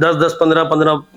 10-10, 15-15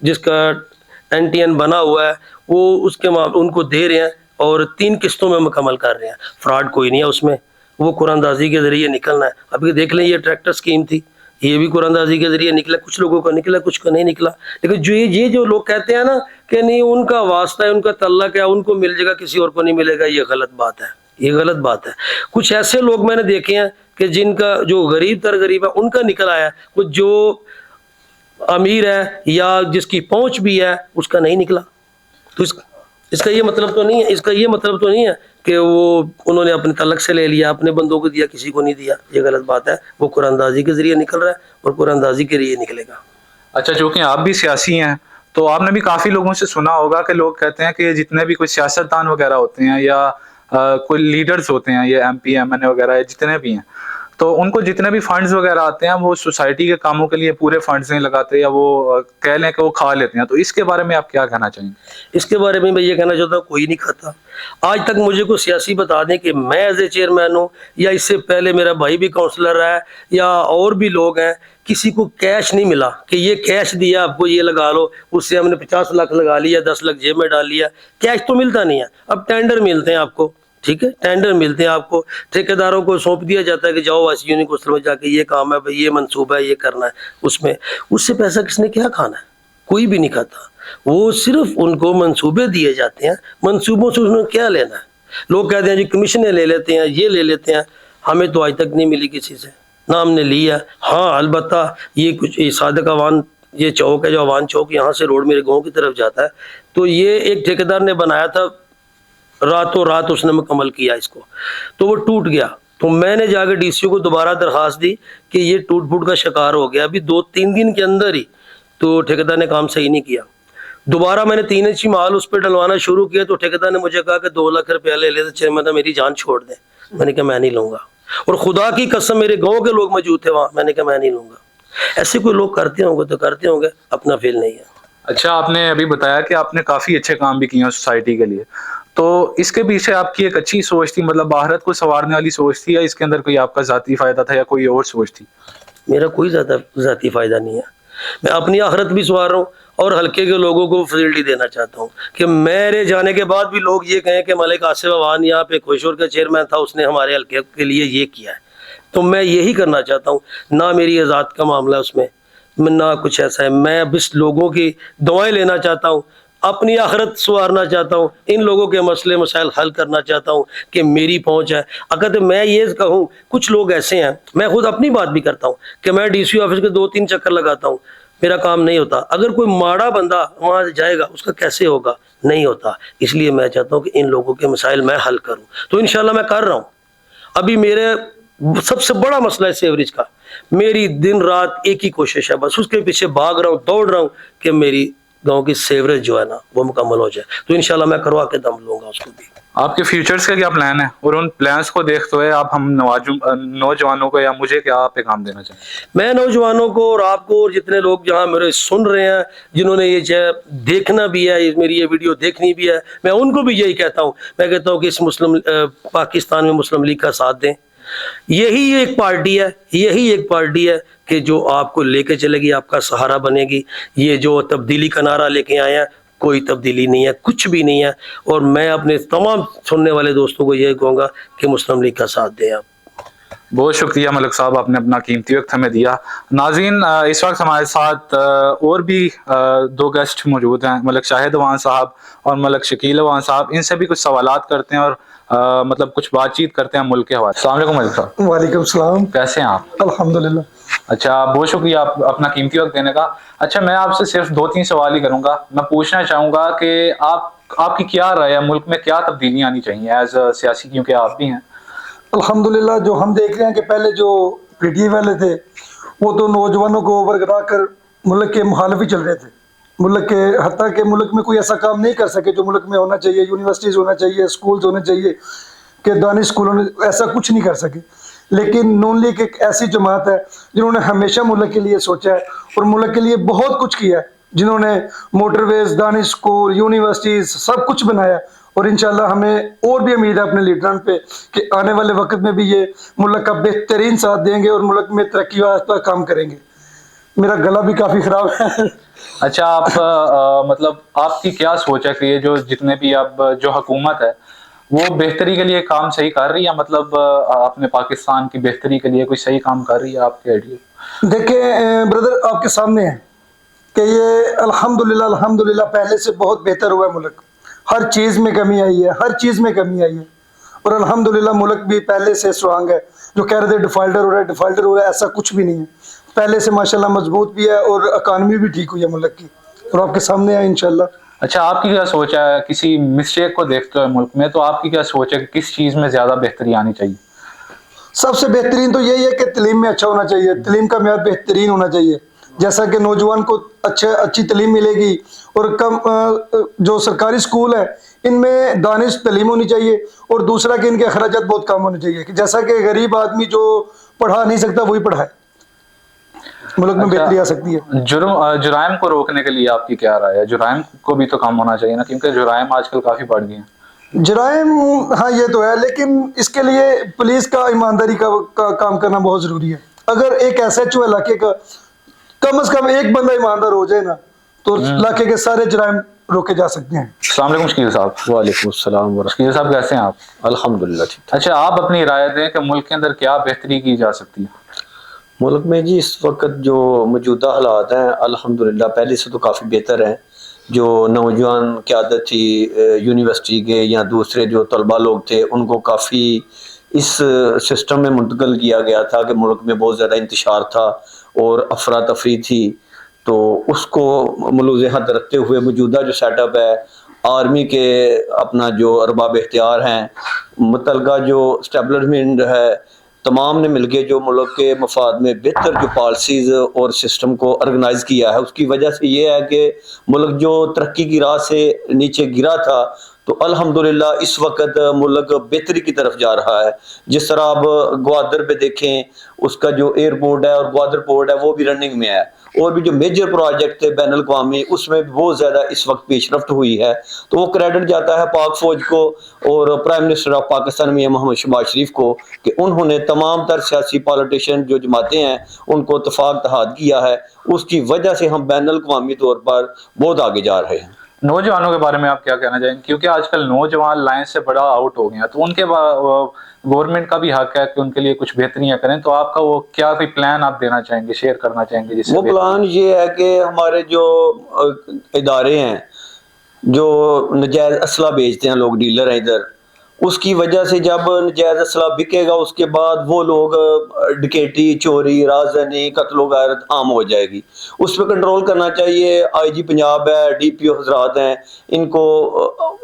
جس کا NTN بنا ہوا ہے وہ اس کے ان کو دے رہے ہیں اور 3 قسطوں میں مکمل کر رہے ہیں. فراڈ کوئی نہیں ہے اس میں, وہ قرآن اندازی کے ذریعے نکلنا ہے. ابھی دیکھ لیں یہ ٹریکٹر اسکیم تھی, یہ بھی قرآن اندازی کے ذریعے نکلا, کچھ لوگوں کا نکلا کچھ کا نہیں نکلا. لیکن جو لوگ کہتے ہیں نا کہ نہیں ان کا واسطہ ہے, ان کا تعلق ہے, ان کو مل جائے گا کسی اور کو نہیں ملے گا, یہ غلط بات ہے, یہ غلط بات ہے. کچھ ایسے لوگ میں نے دیکھے ہیں کہ جن کا جو غریب تر غریب ہے ان کا نکل آیا, کچھ جو امیر ہے یا جس کی پہنچ بھی ہے اس کا نہیں نکلا. تو اس کا یہ مطلب تو نہیں ہے, اس کا یہ مطلب تو نہیں ہے کہ وہ انہوں نے اپنے تعلق سے لے لیا, اپنے بندوں کو دیا, کسی کو نہیں دیا. یہ غلط بات ہے. وہ قرآن اندازی کے ذریعے نکل رہا ہے اور قرآن اندازی کے لیے نکلے گا. اچھا, چونکہ آپ بھی سیاسی ہیں تو آپ نے بھی کافی لوگوں سے سنا ہوگا کہ لوگ کہتے ہیں کہ جتنے بھی کوئی سیاستدان وغیرہ ہوتے ہیں یا کوئی لیڈرز ہوتے ہیں, یہ MP MNA وغیرہ جتنے بھی ہیں, تو ان کو جتنے بھی فنڈز وغیرہ آتے ہیں وہ سوسائٹی کے کاموں کے لیے پورے فنڈز نہیں لگاتے, یا وہ کہہ لیں کہ وہ کھا لیتے ہیں. تو اس کے بارے میں آپ کیا کہنا چاہیں گے؟ اس کے بارے میں یہ کہنا چاہتا ہوں کوئی نہیں کھاتا. آج تک مجھے کوئی سیاسی بتا دیں کہ میں ایز اے چیئرمین ہوں یا اس سے پہلے میرا بھائی بھی کونسلر ہے یا اور بھی لوگ ہیں, کسی کو کیش نہیں ملا کہ یہ کیش دیا آپ کو, یہ لگا لو, اس سے ہم نے 50 لاکھ لگا لیا, 10 لاکھ جیب میں ڈال لیا. کیش تو ملتا نہیں ہے. اب ٹینڈر ملتے ہیں آپ کو, ٹھیک ہے, ٹینڈر ملتے ہیں آپ کو, ٹھیکیداروں کو سونپ دیا جاتا ہے کہ جاؤ ایسی یونیورسٹی میں جا کے یہ کام ہے بھائی, یہ منصوبہ ہے, یہ کرنا ہے. اس سے پیسہ کس نے کیا کھانا ہے؟ کوئی بھی نہیں کھاتا. وہ صرف ان کو منصوبے دیے جاتے ہیں, منصوبوں سے انہوں نے کیا لینا ہے. لوگ کہتے ہیں جی کمیشنیں لے لیتے ہیں, یہ لے لیتے ہیں. ہمیں تو آج تک نہیں ملی کسی سے, نہ ہم نے لیا. ہاں البتہ یہ کچھ صادق اوان یہ چوک ہے جو اوان چوک, یہاں سے روڈ میرے گاؤں کی طرف جاتا ہے, تو یہ ایک ٹھیکیدار نے بنایا تھا, راتوں رات اس نے مکمل کیا اس کو, تو وہ ٹوٹ گیا. تو میں نے جا کے DCO کو دوبارہ درخواست دی کہ یہ ٹوٹ پھوٹ کا شکار ہو گیا. ابھی 2-3 دن کے اندر ہی تو ٹھیکیدار نے کام صحیح نہیں کیا. دوبارہ میں نے 3 انچی مال اس پہ ڈلوانا شروع کیا, تو ٹھیکیدار نے مجھے کہا کہ 2 لاکھ روپیہ لے لیتے چیئرمین, میری جان چھوڑ دیں. میں نے کہا میں نہیں لوں گا, اور خدا کی قسم میرے گاؤں کے لوگ موجود تھے وہاں, میں نے کہا میں نہیں لوں گا. ایسے کوئی لوگ کرتے ہوں گے تو کرتے ہوں گے, اپنا فیل نہیں ہے. اچھا, آپ نے ابھی بتایا کہ آپ نے کافی اچھے کام بھی کیے ہیں سوسائٹی کے لیے, تو اس کے پیچھے آپ کی ایک اچھی سوچ تھی, مطلب آخرت کو سنوارنے والی سوچ تھی, یا اس کے اندر کوئی آپ کا ذاتی فائدہ تھا یا کوئی اور سوچ تھی؟ میرا کوئی زیادہ ذاتی فائدہ نہیں ہے. میں اپنی آخرت بھی سنوار رہا ہوں اور حلقے کے لوگوں کو فیسلٹی دینا چاہتا ہوں کہ میرے جانے کے بعد بھی لوگ یہ کہیں کہ ملک آصف اوان یہاں پہ خوشور کا چیئرمین تھا, اس نے ہمارے حلقے کے لیے یہ کیا ہے. تو میں یہی کرنا چاہتا ہوں. نہ میری ذات کا معاملہ اس میں نہ کچھ ایسا ہے. میں بس لوگوں کی دعائیں لینا چاہتا ہوں, اپنی آخرت سنوارنا چاہتا ہوں, ان لوگوں کے مسئلے مسائل حل کرنا چاہتا ہوں کہ میری پہنچ ہے. اگر میں یہ کہوں, کچھ لوگ ایسے ہیں, میں خود اپنی بات بھی کرتا ہوں کہ میں DCO آفس کے 2-3 چکر لگاتا ہوں, میرا کام نہیں ہوتا. اگر کوئی ماڑا بندہ وہاں جائے گا اس کا کیسے ہوگا؟ نہیں ہوتا. اس لیے میں چاہتا ہوں کہ ان لوگوں کے مسائل میں حل کروں, تو انشاءاللہ میں کر رہا ہوں. ابھی میرے سب سے بڑا مسئلہ ہے سیوریج کا, میری دن رات ایک ہی کوشش ہے, بس اس کے پیچھے بھاگ رہا ہوں, دوڑ رہا ہوں کہ میری گاؤں کی سیوریج جو ہے نا وہ مکمل ہو جائے. تو انشاءاللہ میں کروا کے دم لوں گا اس کو بھی. آپ کے فیوچرز کا کیا پلان ہے, اور ان پلانس کو دیکھتے ہوئے آپ ہم نوجوانوں کو یا مجھے کیا پیغام دینا چاہیں؟ میں نوجوانوں کو اور آپ کو اور جتنے لوگ جہاں میرے سن رہے ہیں, جنہوں نے یہ دیکھنا بھی ہے, میری یہ ویڈیو دیکھنی بھی ہے, میں ان کو بھی یہی کہتا ہوں. میں کہتا ہوں کہ اس پاکستان میں مسلم لیگ کا ساتھ دیں. یہی ایک پارٹی ہے کہ جو آپ کو لے کے چلے گی, آپ کا سہارا بنے گی. یہ جو تبدیلی کا نعرہ لے کے آئے ہیں, کوئی تبدیلی نہیں ہے, کچھ بھی نہیں ہے. اور میں اپنے تمام سننے والے دوستوں کو یہ کہوں گا کہ مسلم لیگ کا ساتھ دیں آپ. بہت شکریہ ملک صاحب, آپ نے اپنا قیمتی وقت ہمیں دیا. ناظرین, اس وقت ہمارے ساتھ اور بھی 2 گیسٹ موجود ہیں, ملک شاہد اوان صاحب اور ملک شکیل اوان صاحب. ان سے بھی کچھ سوالات کرتے ہیں اور مطلب کچھ بات چیت کرتے ہیں ملک کے حوالے. السلام علیکم ملک صاحب. وعلیکم السلام. کیسے ہیں آپ؟ الحمدللہ. اچھا, بہت شکریہ آپ اپنا قیمتی وقت دینے کا. اچھا, میں آپ سے صرف 2-3 سوال ہی کروں گا. میں پوچھنا چاہوں گا کہ آپ کی کیا رائے ہے, ملک میں کیا تبدیلیاں آنی چاہیے ایز سیاسی, کیونکہ آپ بھی ہیں. الحمدللہ, جو ہم دیکھ رہے ہیں کہ پہلے جو PTI والے تھے وہ تو نوجوانوں کو برگرا کر ملک کے مخالف ہی چل رہے تھے. ملک کے حتیٰ کہ ملک میں کوئی ایسا کام نہیں کر سکے جو ملک میں ہونا چاہیے. یونیورسٹیز ہونا چاہیے, اسکولز ہونے چاہیے, کہ دانش اسکولوں نے ایسا کچھ نہیں کر سکے. لیکن نون لیگ ایک ایسی جماعت ہے جنہوں نے ہمیشہ ملک کے لیے سوچا ہے اور ملک کے لیے بہت کچھ کیا ہے. جنہوں نے موٹر ویز, دانش اسکول, یونیورسٹیز سب کچھ بنایا. اور انشاءاللہ ہمیں اور بھی امید ہے اپنے لیڈران پہ کہ آنے والے وقت میں بھی یہ ملک کا بہترین ساتھ دیں گے اور ملک میں ترقی یافتہ کام کریں گے. میرا گلا بھی کافی خراب ہے اچھا آپ مطلب آپ کی کیا سوچ ہے کہ یہ جو جتنے بھی اب جو حکومت ہے وہ بہتری کے لیے کام صحیح کر رہی ہے، مطلب اپنے پاکستان کی بہتری کے لیے کوئی صحیح کام کر رہی ہے آپ کے آئیڈیا؟ دیکھیں بردر، آپ کے سامنے ہے کہ یہ الحمدللہ پہلے سے بہت بہتر ہوا ہے ملک. ہر چیز میں کمی آئی ہے، ہر چیز میں کمی آئی ہے، اور الحمدللہ ملک بھی پہلے سے اسٹرانگ ہے. جو کہہ رہے تھے ڈیفالٹر ہو رہا ہے، ایسا کچھ بھی نہیں ہے. پہلے سے ماشاءاللہ مضبوط بھی ہے، اور اکانومی بھی ٹھیک ہوئی ہے ملک کی، اور آپ کے سامنے ہے انشاءاللہ. اچھا آپ کی کیا سوچ ہے کسی مسٹیک کو دیکھتے ہوئے ملک میں، تو آپ کی کیا سوچ ہے کہ کس چیز میں زیادہ بہتری آنی چاہیے؟ سب سے بہترین تو یہی ہے کہ تعلیم میں اچھا ہونا چاہیے، تعلیم کا معیار بہترین ہونا چاہیے. جیسا کہ نوجوان کو اچھی تعلیم ملے گی، اور جو سرکاری سکول ہے ان میں دانش تعلیم ہونی چاہیے. اور دوسرا کہ ان کے اخراجات بہت کم ہونے چاہیے، کہ جیسا کہ غریب آدمی جو پڑھا نہیں سکتا وہی پڑھائے، ملک میں اچھا بہتری آ سکتی ہے. جرائم کو روکنے کے لیے آپ کی کیا رائے ہے؟ جرائم کو بھی تو کم ہونا چاہیے نا، کیونکہ جرائم آج کل کافی بڑھ گئے ہیں. جرائم، ہاں یہ تو ہے، لیکن اس کے لیے پولیس کا ایمانداری کا کام کرنا بہت ضروری ہے. اگر ایک ایس ایچ او علاقے کا کم از کم ایک بندہ ایماندار ہو جائے نا، تو علاقے کے سارے جرائم روکے جا سکتے ہیں. السلام علیکم شکیل صاحب. وعلیکم السلام ورحمۃ شکیل صاحب کیسے ہیں آپ؟ اللہ. الحمدللہ ٹھیک ٹھاک. اچھا آپ اپنی رائے دیں کہ ملک کے اندر کیا بہتری کی جا سکتی ہے؟ ملک میں جی اس وقت جو موجودہ حالات ہیں الحمدللہ پہلے سے تو کافی بہتر ہیں. جو نوجوان قیادت تھی یونیورسٹی کے یا دوسرے جو طلباء لوگ تھے، ان کو کافی اس سسٹم میں منتقل کیا گیا تھا کہ ملک میں بہت زیادہ انتشار تھا اور افراتفری تھی. تو اس کو ملوز حد رکھتے ہوئے موجودہ جو سیٹ اپ ہے، آرمی کے اپنا جو ارباب اختیار ہیں، متعلقہ جو اسٹیبلشمنٹ ہے، تمام نے مل کے جو ملک کے مفاد میں بہتر جو پالیسیز اور سسٹم کو آرگنائز کیا ہے. اس کی وجہ سے یہ ہے کہ ملک جو ترقی کی راہ سے نیچے گرا تھا، تو الحمدللہ اس وقت ملک بہتری کی طرف جا رہا ہے. جس طرح آپ گوادر پہ دیکھیں، اس کا جو ایئرپورٹ ہے اور گوادر پورٹ ہے وہ بھی رننگ میں ہے، اور بھی جو میجر پروجیکٹ تھے بین الاقوامی اس میں بھی بہت زیادہ اس وقت پیش رفت ہوئی ہے. تو وہ کریڈٹ جاتا ہے پاک فوج کو اور پرائم منسٹر آف پاکستان میاں محمد شہباز شریف کو، کہ انہوں نے تمام تر سیاسی پالیٹیشین جو جماعتیں ہیں ان کو اتفاق اتحاد کیا ہے. اس کی وجہ سے ہم بین الاقوامی طور پر بہت آگے جا رہے ہیں. نوجوانوں کے بارے میں آپ کیا کہنا چاہیں گے؟ کیونکہ آج کل نوجوان لائن سے بڑا آؤٹ ہو گئے ہیں، تو ان کے گورنمنٹ کا بھی حق ہے کہ ان کے لیے کچھ بہتریاں کریں. تو آپ کا وہ کیا کوئی پلان آپ دینا چاہیں گے، شیئر کرنا چاہیں گے جس سے وہ پلان یہ ہے کہ ہمارے جو ادارے ہیں جو نجائز اسلحہ بیچتے ہیں، لوگ ڈیلر ہیں ادھر، اس کی وجہ سے جب نجائز اسلحہ بکے گا اس کے بعد وہ لوگ ڈکیٹی، چوری، رازدانی، قتل و غارت عام ہو جائے گی. اس پہ کنٹرول کرنا چاہیے. آئی جی پنجاب ہے، ڈی پی او حضرات ہیں، ان کو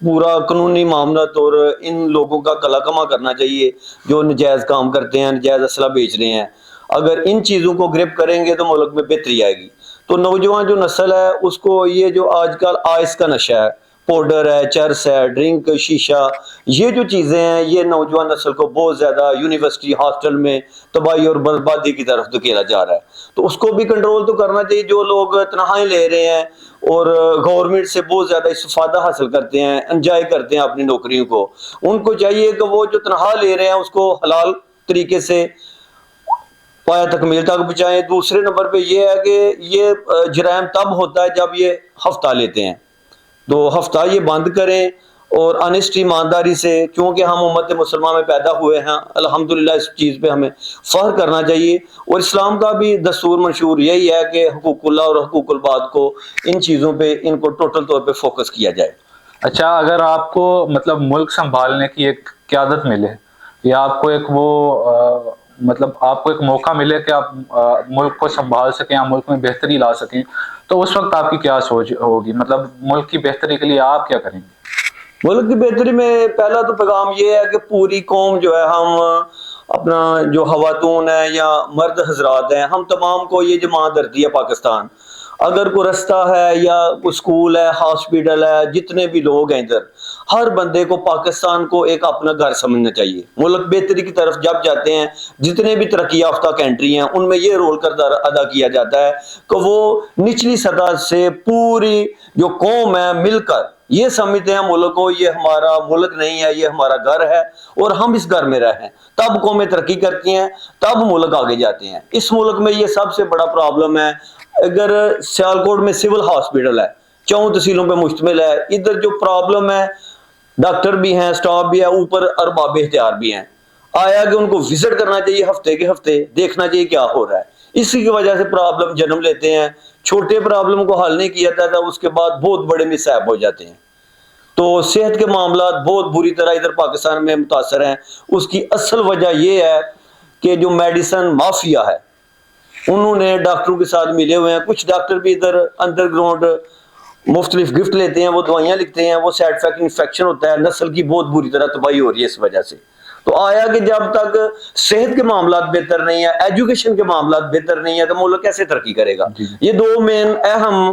پورا قانونی معاملات اور ان لوگوں کا کلا کما کرنا چاہیے جو نجائز کام کرتے ہیں، نجائز اسلحہ بیچ رہے ہیں. اگر ان چیزوں کو گرپ کریں گے تو ملک میں بہتری آئے گی. تو نوجوان جو نسل ہے اس کو یہ جو آج کل آئس کا نشہ ہے، پاؤڈر ہے، چرس ہے، ڈرنک، شیشہ، یہ جو چیزیں ہیں یہ نوجوان نسل کو بہت زیادہ یونیورسٹی ہاسٹل میں تباہی اور بربادی کی طرف دھکیلا جا رہا ہے. تو اس کو بھی کنٹرول تو کرنا چاہیے. جو لوگ تنخواہیں لے رہے ہیں اور گورنمنٹ سے بہت زیادہ استفادہ حاصل کرتے ہیں، انجوائے کرتے ہیں اپنی نوکریوں کو، ان کو چاہیے کہ وہ جو تنخواہ لے رہے ہیں اس کو حلال طریقے سے پایا تکمیل تک پہنچائیں. دوسرے نمبر پہ یہ ہے کہ یہ جرائم تب ہوتا ہے جب یہ ہفتہ لیتے ہیں، تو ہفتہ یہ بند کریں اور انیسٹی ایمانداری سے، کیونکہ ہم امت مسلمہ میں پیدا ہوئے ہیں الحمدللہ اس چیز پہ ہمیں فخر کرنا چاہیے. اور اسلام کا بھی دستور منشور یہی ہے کہ حقوق اللہ اور حقوق العباد کو، ان چیزوں پہ ان کو ٹوٹل طور پہ فوکس کیا جائے. اچھا اگر آپ کو مطلب ملک سنبھالنے کی ایک قیادت ملے، یا آپ کو ایک وہ مطلب آپ کو ایک موقع ملے کہ آپ ملک کو سنبھال سکیں یا ملک میں بہتری لا سکیں، تو اس وقت آپ کی کیا سوچ ہوگی؟ مطلب ملک کی بہتری کے لیے آپ کیا کریں گے؟ ملک کی بہتری میں پہلا تو پیغام یہ ہے کہ پوری قوم جو ہے، ہم اپنا جو خواتون ہیں یا مرد حضرات ہیں، ہم تمام کو یہ جماعت دھرتی ہے پاکستان. اگر کوئی رستہ ہے یا کوئی اسکول ہے، ہاسپٹل ہے، جتنے بھی لوگ ہیں ادھر، ہر بندے کو پاکستان کو ایک اپنا گھر سمجھنا چاہیے. ملک بہتری کی طرف جب جاتے ہیں، جتنے بھی ترقی یافتہ کنٹری ہیں ان میں یہ رول کردار ادا کیا جاتا ہے کہ وہ نچلی سطح سے پوری جو قوم ہے مل کر یہ سمجھتے ہیں ملک کو، یہ ہمارا ملک نہیں ہے، یہ ہمارا گھر ہے اور ہم اس گھر میں رہیں. تب قومیں ترقی کرتی ہیں، تب ملک آگے جاتے ہیں. اس ملک میں یہ سب سے بڑا پرابلم ہے. اگر سیالکوٹ میں سول ہاسپٹل ہے 4 تحصیلوں پہ مشتمل ہے, ادھر جو پرابلم ہے ڈاکٹر بھی ہیں, سٹاف بھی ہے, اوپر ارباب اختیار بھی ہیں, آیا کہ ان کو وزٹ کرنا چاہیے ہفتے کے ہفتے, دیکھنا چاہیے کیا ہو رہا ہے. اسی کی وجہ سے پرابلم جنم لیتے ہیں, چھوٹے پرابلم کو حل نہیں کیا جاتا, اس کے بعد بہت بڑے مسائب ہو جاتے ہیں. تو صحت کے معاملات بہت بری طرح ادھر پاکستان میں متاثر ہیں. اس کی اصل وجہ یہ ہے کہ جو میڈیسن مافیا ہے انہوں نے ڈاکٹروں کے ساتھ ملے ہوئے ہیں. کچھ ڈاکٹر بھی ادھر انڈر گراؤنڈ مختلف گفٹ لیتے ہیں, وہ دوائیاں لکھتے ہیں, وہ سائڈ افیکٹ انفیکشن ہوتا ہے, نسل کی بہت بری طرح تباہی ہو رہی ہے اس وجہ سے. تو آیا کہ جب تک صحت کے معاملات بہتر نہیں ہیں, ایجوکیشن کے معاملات بہتر نہیں ہیں, تو ملک کیسے ترقی کرے گا؟ یہ 2 مین اہم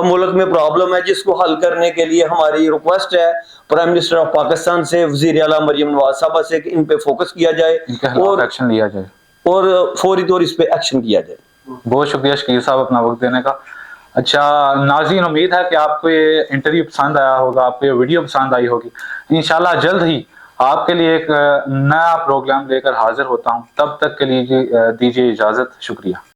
ملک میں پرابلم ہے, جس کو حل کرنے کے لیے ہماری ریکویسٹ ہے پرائم منسٹر آف پاکستان سے, وزیر اعلیٰ مریم نواز صاحبہ سے, کہ ان پہ فوکس کیا جائے اور ایکشن لیا جائے اور فوری طور اس پہ ایکشن کیا جائے. بہت شکریہ شکیل صاحب اپنا وقت دینے کا. اچھا ناظرین, امید ہے کہ آپ کو یہ انٹرویو پسند آیا ہوگا, آپ کو یہ ویڈیو پسند آئی ہوگی. انشاءاللہ جلد ہی آپ کے لیے ایک نیا پروگرام لے کر حاضر ہوتا ہوں. تب تک کے لیے دیجیے اجازت. شکریہ.